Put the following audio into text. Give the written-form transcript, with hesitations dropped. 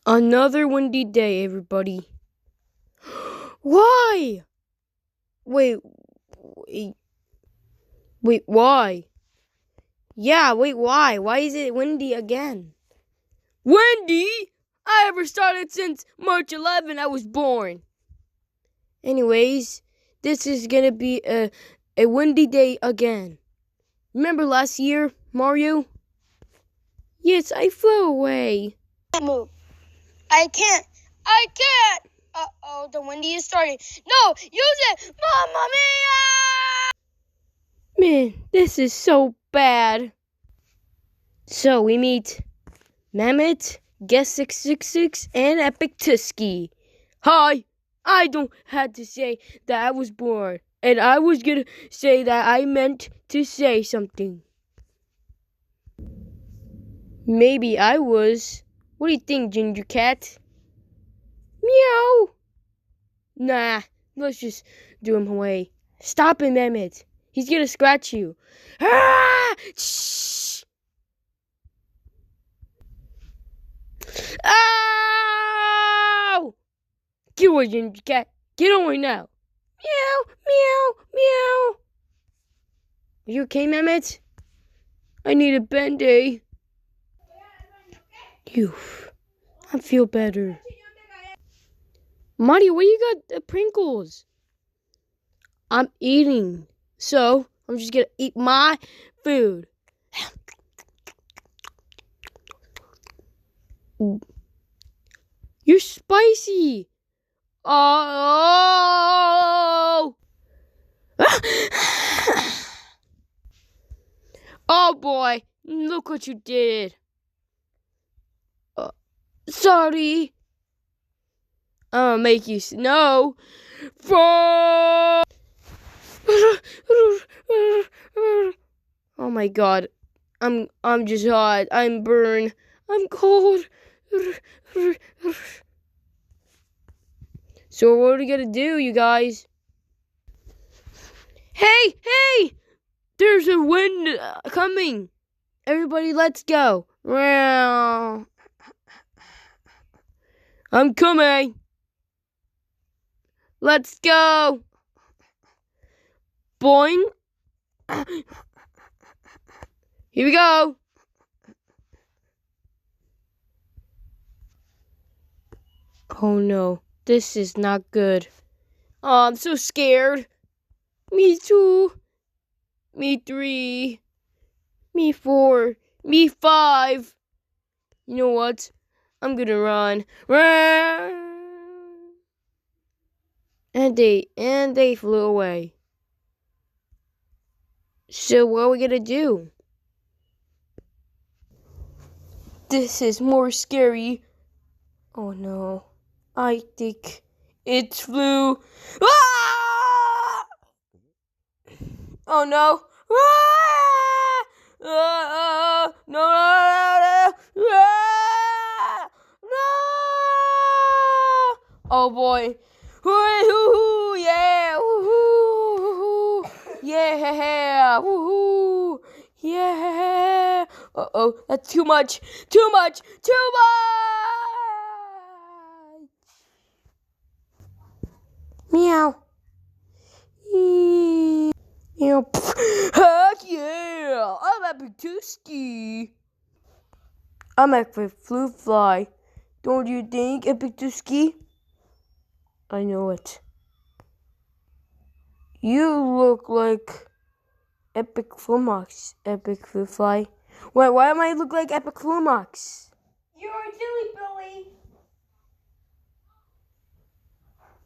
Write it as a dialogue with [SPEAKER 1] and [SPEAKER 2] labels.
[SPEAKER 1] Another windy day, everybody. Why? Wait, wait, wait, why? Yeah, wait, why? Why is it windy again? Windy? I haven't started since March 11th I was born. Anyways, this is gonna be a windy day again. Remember last year, Mario? Yes, I flew away.
[SPEAKER 2] Move. I can't. Uh-oh, the windy is starting. No, use it! Mamma mia!
[SPEAKER 1] Man, this is so bad. So we meet Mammoth, Guest 666, and Epic Tusky. Hi, I don't have to say that I was born, and I was gonna say that I meant to say something. Maybe I was. What do you think, Ginger Cat? Meow. Nah, let's just do him away. Stop him, Emmett. He's gonna scratch you. Ah! Shh! Ow! Get away, Ginger Cat. Get away now. Meow, meow, meow. Are you okay, Mehmet? I need a Band-Aid. Phew. I feel better. Mario, where you got the Pringles? I'm eating. So, I'm just gonna eat my food. You're spicy. Oh! Oh boy, look what you did. Sorry. I'm gonna make you snow. Oh my god. I'm just hot. I'm burned. I'm cold. So what are we gonna do, you guys? Hey! There's a wind coming. Everybody, let's go. I'm coming. Let's go. Boing. Here we go. Oh no, this is not good. Oh, I'm so scared. Me 2. Me 3. Me 4. Me 5. You know what? I'm gonna run. And they flew away. So what are we gonna do? This is more scary. Oh no. I think it flew. Ah! Oh no. Ah! No. Ah! No! Oh boy. Woo-hoo! Yeah! Woo-hoo! Yeah! Woo-hoo! Yeah! Uh-oh, that's too much! Too much! Meow. Meow. Heck yeah! I'm Epic Tusky. I'm Epic Flu Fly. Don't you think, Epic Tusky? I know it. You look like Epic Flumox, Epic Flu Fly. Why am I look like Epic Flumox?